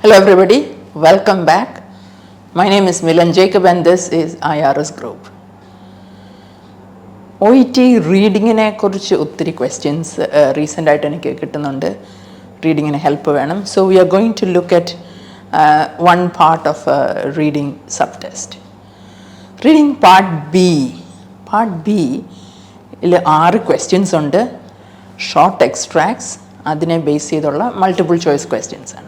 Hello everybody, welcome back. My name is Milen Jacob and this is IRS Group. OET reading കുറിച്ച് ഒത്തിരി questions recent ആയിട്ട് എനിക്ക് കിട്ടുന്നുണ്ട്. Reading help വേണം. So we are going to look at one part of reading subtest. Reading part B. Part B il 6 questions ഉണ്ട്. Short extracts അതിനെ base ചെയ്തുള്ള multiple choice questions ആണ്.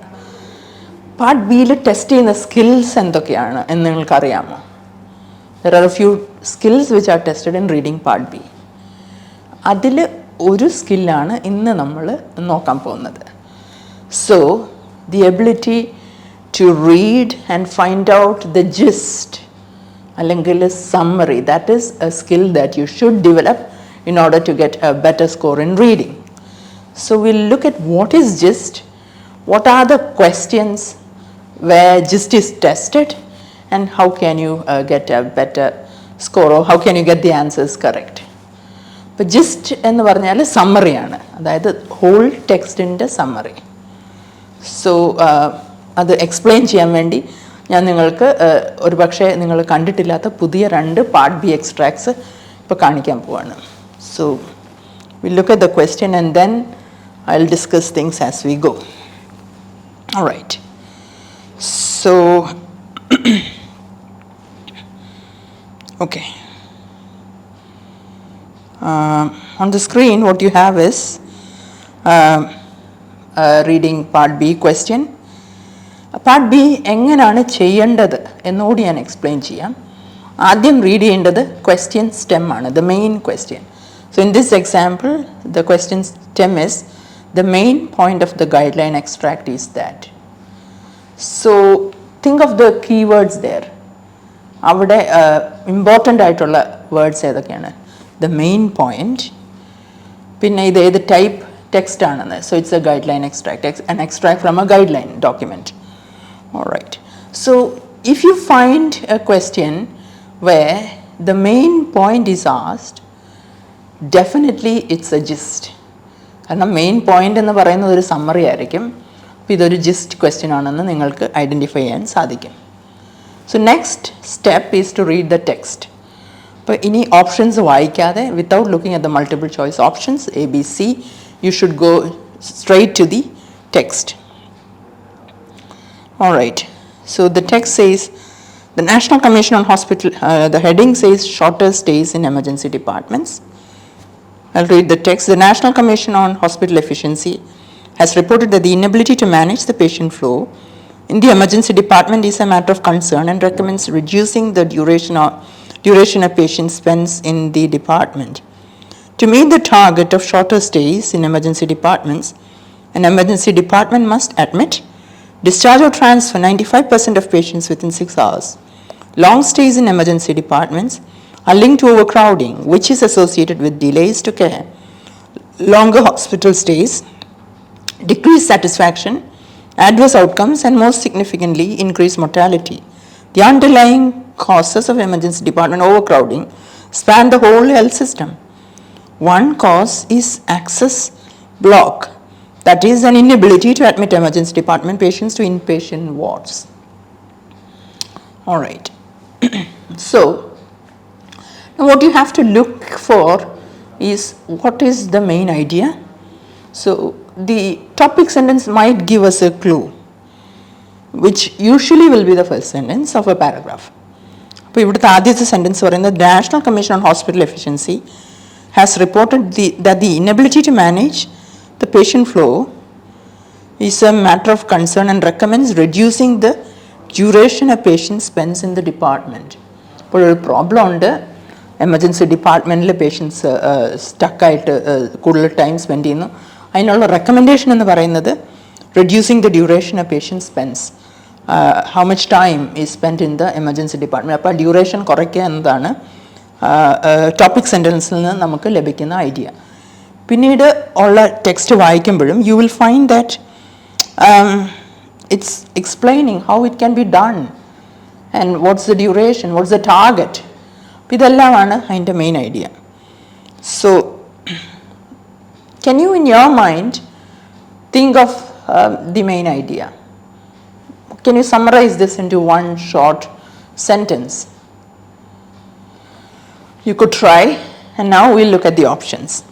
പാർട്ട് ബിയിൽ ടെസ്റ്റ് ചെയ്യുന്ന സ്കിൽസ് എന്തൊക്കെയാണ് എന്ന് നിങ്ങൾക്കറിയാമോ? There are a few skills which are tested in reading part B. അതിൽ ഒരു സ്കില്ലാണ് ഇന്ന് നമ്മൾ നോക്കാൻ പോകുന്നത്. So the ability to read and find out the gist അല്ലെങ്കിൽ summary, that is a skill that you should develop in order to get a better score in reading. So we'll look at what is gist, what are the questions where gist is tested, and how can you get a better score, or how can you get the answers correct. But gist എന്ന് പറഞ്ഞാൽ summary ആണ്, അതായത് whole textന്റെ summary. So അത് explain ചെയ്യാൻ വേണ്ടി ഞാൻ നിങ്ങൾക്ക് ഒരു പക്ഷേ നിങ്ങൾ കണ്ടിട്ടില്ലാത്ത പുതിയ 2 പാർട്ട് ബി എക്സ്ട്രാക്ട്സ് ഇപ്പോൾ കാണിക്കാൻ പോവാണ്. So we'll look at the question and then I'll discuss things as we go. All right. So, okay. On the screen, what you have is reading part B question. Part B എങ്ങനെയാണ് ചെയ്യേണ്ടത് എന്നോട് ഞാൻ explain ചെയ്യാം. ആദ്യം read ചെയ്യേണ്ടത് question stem ആണ്, the main question. So in this example, the question stem is the main point of the guideline extract is that. So think of the keywords there. അവിടെ important ആയിട്ടുള്ള words ഏതൊക്കെയാണ്? The main point, പിന്നെ ഇത് ഏത് type text ആണെന്ന്. So it's a guideline extract, an extract from a guideline document. All right. So if you find a question where the main point is asked, definitely it's a gist. കാരണം main point എന്ന് പറയുന്നത് ഒരു summary ആയിരിക്കും. അപ്പോൾ ഇതൊരു GIST question ആണെന്ന് നിങ്ങൾക്ക് identify ചെയ്യാൻ സാധിക്കും. So next step is to read the text. അപ്പോൾ ഇനി ഓപ്ഷൻസ് വായിക്കാതെ, without looking at the multiple choice options A B C, you should go straight to the text. Alright. So the text says the National Commission on Hospital, the heading says shorter stays in emergency departments. I'll read the text. The National Commission on Hospital Efficiency has reported that the inability to manage the patient flow in the emergency department is a matter of concern and recommends reducing the duration a patient spends in the department. To meet the target of shorter stays in emergency departments, an emergency department must admit, discharge or transfer 95% of patients within 6 hours. Long stays in emergency departments are linked to overcrowding, which is associated with delays to care. Longer hospital stays decrease satisfaction, adverse outcomes, and most significantly, increase mortality. The underlying causes of emergency department overcrowding span the whole health system. One cause is access block, that is an inability to admit emergency department patients to inpatient wards. All right. So now what you have to look for is what is the main idea. So the topic sentence might give us a clue, which usually will be the first sentence of a paragraph. അപ്പോൾ ഇവിടുത്തെ ആദ്യത്തെ sentence പറയുന്നത് national commission on hospital efficiency has reported that the inability to manage the patient flow is a matter of concern and recommends reducing the duration a patient spends in the department. ഇപ്പോൾ ഒരു problem ഉണ്ട്, emergency ഡിപ്പാർട്ട്മെൻറ്റിൽ patients സ്റ്റക്കായിട്ട് കൂടുതൽ time spend ചെയ്യുന്നു. അതിനുള്ള recommendation എന്ന് പറയുന്നത് reducing the duration a patient spends, how much time is spend in the emergency department. അപ്പോൾ ഡ്യൂറേഷൻ കുറയ്ക്കുക എന്നതാണ് ടോപ്പിക് സെൻറ്റൻസിൽ നിന്ന് നമുക്ക് ലഭിക്കുന്ന ഐഡിയ. പിന്നീട് ഉള്ള ടെക്സ്റ്റ് വായിക്കുമ്പോഴും you will find that it's explaining how it can be done and what's the duration, what's the target. ഇതെല്ലാമാണ് അതിൻ്റെ main idea. So can you in your mind think of the main idea? Can you summarize this into one short sentence? You could try, and now we'll look at the options.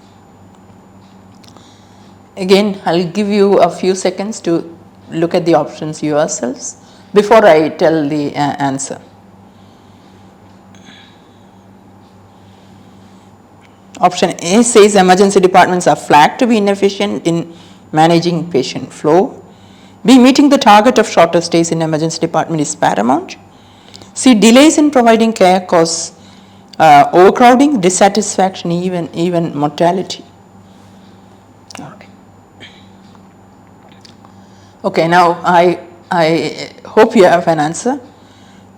Again, I'll give you a few seconds to look at the options yourselves before I tell the answer. Option A says emergency departments are flagged to be inefficient in managing patient flow. B, meeting the target of shorter stays in emergency department is paramount. C, delays in providing care cause overcrowding, dissatisfaction, even mortality. All right. Okay, now I hope you have an answer.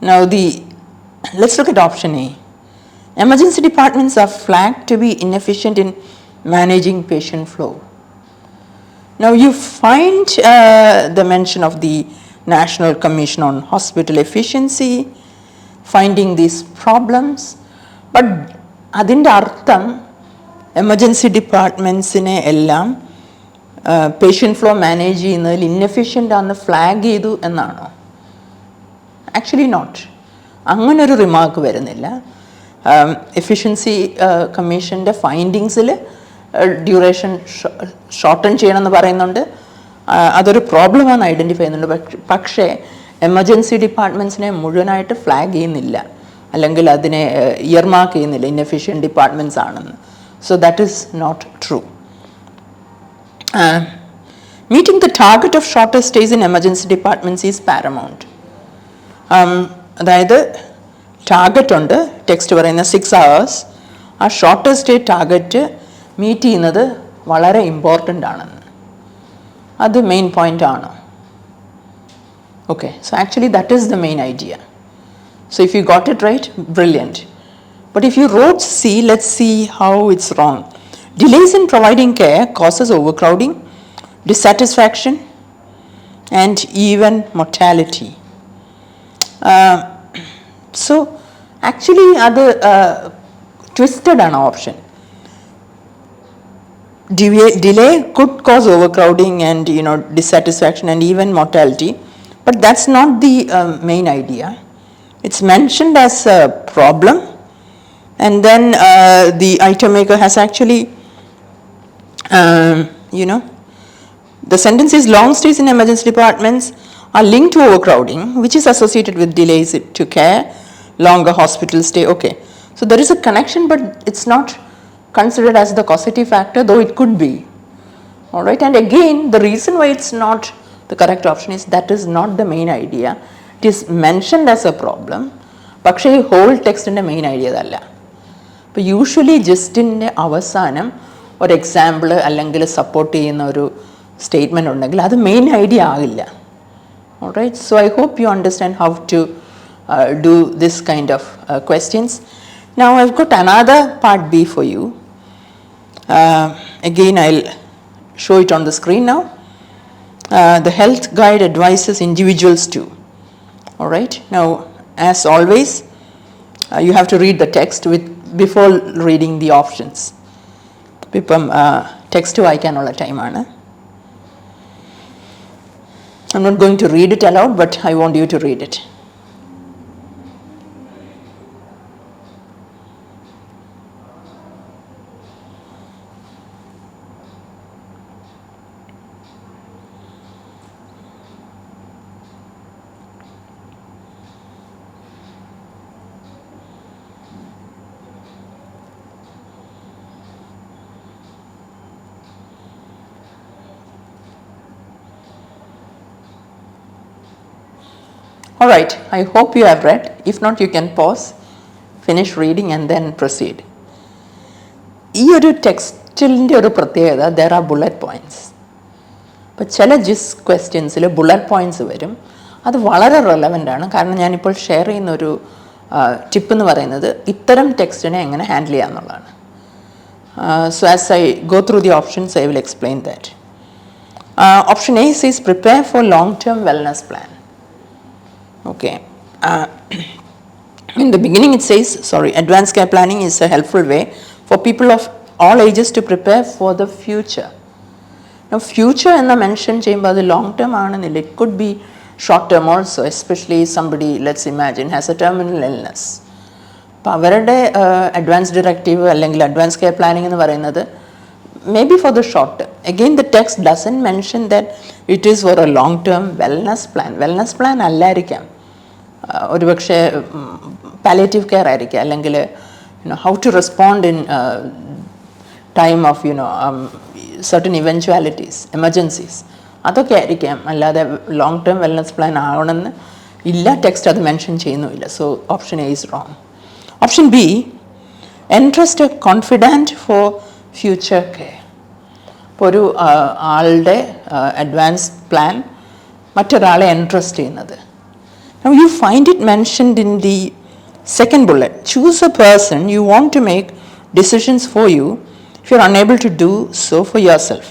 Now let's look at option A. Emergency departments are flagged to be inefficient in managing patient flow. Now you find the mention of the National Commission on Hospital Efficiency, finding these problems, but adinte artham emergency departments ine ellam patient flow manage cheyyunnadil inefficient aanu flag cheyidu ennano? Actually not. Angane oru remark varunilla. Efficiency commission's findings duration shorten cheyanennu parayunnundu. അതൊരു പ്രോബ്ലമാണ് identify ചെയ്യുന്നുണ്ട്. പക്ഷേ emergency ഡിപ്പാർട്ട്മെൻറ്റ്സിനെ മുഴുവനായിട്ട് flag ചെയ്യുന്നില്ല, അല്ലെങ്കിൽ അതിനെ earmark ചെയ്യുന്നില്ല inefficient departments ആണെന്ന്. So that is not true. Meeting the target of shorter stays in emergency departments is paramount. അതായത് ടാർഗറ്റ് ഉണ്ട്, ടെക്സ്റ്റ് പറയുന്ന 6 hours. ആ ഷോർട്ടർ സ്റ്റേ ടാർഗറ്റ് മീറ്റ് ചെയ്യുന്നത് വളരെ ഇമ്പോർട്ടൻ്റ് ആണെന്ന്. അത് മെയിൻ പോയിൻ്റ് ആണ്. Okay, so actually that is the main idea. So if you got it right, brilliant. But if you wrote C, let's see how it's wrong. Delays in providing care causes overcrowding, dissatisfaction, and even mortality. So actually other twisted an option. Delay could cause overcrowding and dissatisfaction and even mortality, but that's not the main idea. It's mentioned as a problem, and then the item maker has actually the sentence is long stays in emergency departments are linked to overcrowding, which is associated with delays to care, longer hospital stay. Okay, so there is a connection, but it's not considered as the causative factor, though it could be. All right, and again the reason why it's not the correct option is that is not the main idea. It is mentioned as a problem, പക്ഷേ ഈ whole ടെക്സ്റ്റിൻ്റെ main idea അതല്ല. ഇപ്പോൾ usually ജസ്റ്റിൻ്റെ അവസാനം ഒരു example അല്ലെങ്കിൽ support ചെയ്യുന്ന ഒരു statement ഉണ്ടെങ്കിൽ അത് മെയിൻ ഐഡിയ ആകില്ല. All right, so I hope you understand how to do this kind of questions. Now I've got another part B for you. Again I'll show it on the screen now. The health guide advises individuals to. All right, now as always you have to read the text before reading the options. Ippam text vaayikkanulla time aanu. I'm not going to read it aloud, but I want you to read it. All right, I hope you have read. If not, you can pause, finish reading and then proceed. ഈ ഒരു ടെക്സ്റ്റിൻ്റെ ഒരു പ്രത്യേകത, there are bullet points. ഇപ്പോൾ ചില ജിസ് ക്വസ്റ്റ്യൻസിൽ bullet points വരും. അത് വളരെ relevant ആണ്. കാരണം ഞാനിപ്പോൾ ഷെയർ ചെയ്യുന്നൊരു ടിപ്പ് എന്ന് പറയുന്നത് ഇത്തരം ടെക്സ്റ്റിനെ എങ്ങനെ ഹാൻഡിൽ ചെയ്യുക എന്നുള്ളതാണ്. So as I go through the options, I will explain that. Option A says prepare for long-term wellness plan. Okay. In the beginning it says, advanced care planning is a helpful way for people of all ages to prepare for the future. Now future enna mention cheyumbo adu long term aanennilla, it could be short term also, especially somebody, let's imagine, has a terminal illness. അപ്പോൾ അവരുടെ advance directive അല്ലെങ്കിൽ advance care planning എന്ന് പറയുന്നത് may be for the short term. Again the text doesn't mention that it is for a long term wellness plan അല്ലായിരിക്കാം, ഒരുപക്ഷെ palliative care ആയിരിക്കാം, അല്ലെങ്കിൽ how to respond in time of certain eventualities, emergencies, അതൊക്കെ ആയിരിക്കാം. അല്ലാതെ long term wellness plan ആവണമെന്ന് ഇല്ല, text അത് മെൻഷൻ ചെയ്യുന്നുമില്ല. So option A is wrong. Option B, entrust a confidant for future care. ഇപ്പോൾ ഒരു ആളുടെ അഡ്വാൻസ് പ്ലാൻ മറ്റൊരാളെ എൻട്രസ്റ്റ് ചെയ്യുന്നത്. Now you find it mentioned in the second bullet. Choose a person you want to make decisions for you if you are unable to do so for yourself.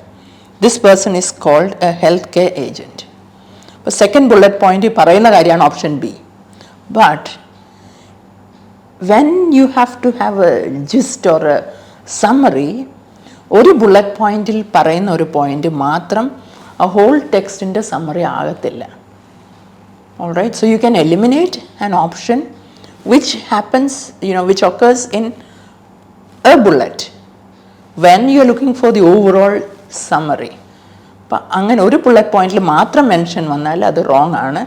This person is called a healthcare agent. അപ്പോൾ second bullet point പറയുന്ന കാര്യമാണ് option B. But when you have to have a gist or a summary, ഒരു bullet പോയിന്റിൽ പറയുന്ന ഒരു point മാത്രം ആ whole ടെക്സ്റ്റിൻ്റെ സമ്മറി ആകത്തില്ല. All right, so you can eliminate an option which happens, which occurs in a bullet when you are looking for the overall summary. അപ്പം അങ്ങനെ ഒരു ബുള്ളറ്റ് പോയിന്റിൽ മാത്രം മെൻഷൻ വന്നാൽ അത് റോങ് ആണ്.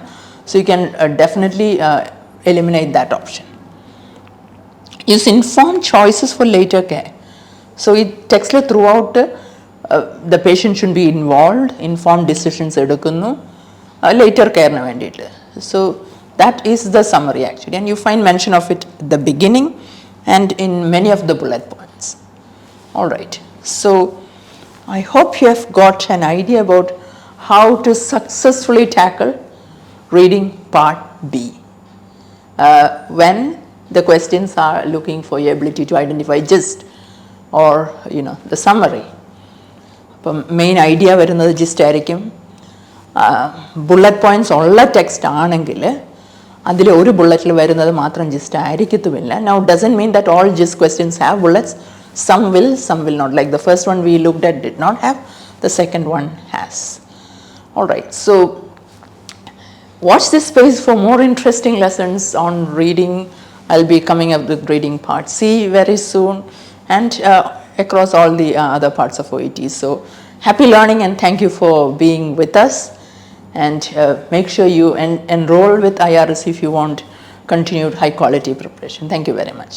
So you can definitely eliminate that option. Use informed choices for later care. So ഈ ടെക്സ്റ്റിൽ through out the patient should be involved, informed decisions എടുക്കുന്നു later കെയറിന് വേണ്ടിയിട്ട്. So that is the summary actually, and you find mention of it at the beginning and in many of the bullet points. All right, so I hope you have got an idea about how to successfully tackle reading part B when the questions are looking for your ability to identify gist or the summary. അപ്പം main idea വരുന്നത് gist ആയിരിക്കും. Bullet points ഉള്ള text ആണെങ്കിൽ അതിൽ ഒരു ബുള്ളറ്റിൽ വരുന്നത് മാത്രം ജിസ്റ്റ് ആയിരിക്കത്തുമില്ല. Now doesn't mean that all gist questions have bullets. some will not. Like the first one we looked at did not have, the second one has. All right, so watch this space for more interesting lessons on reading. I'll be coming up with reading part C very soon, and across all the other parts of OET. So happy learning, and thank you for being with us, and make sure you enroll with IRS if you want continued high quality preparation. Thank you very much.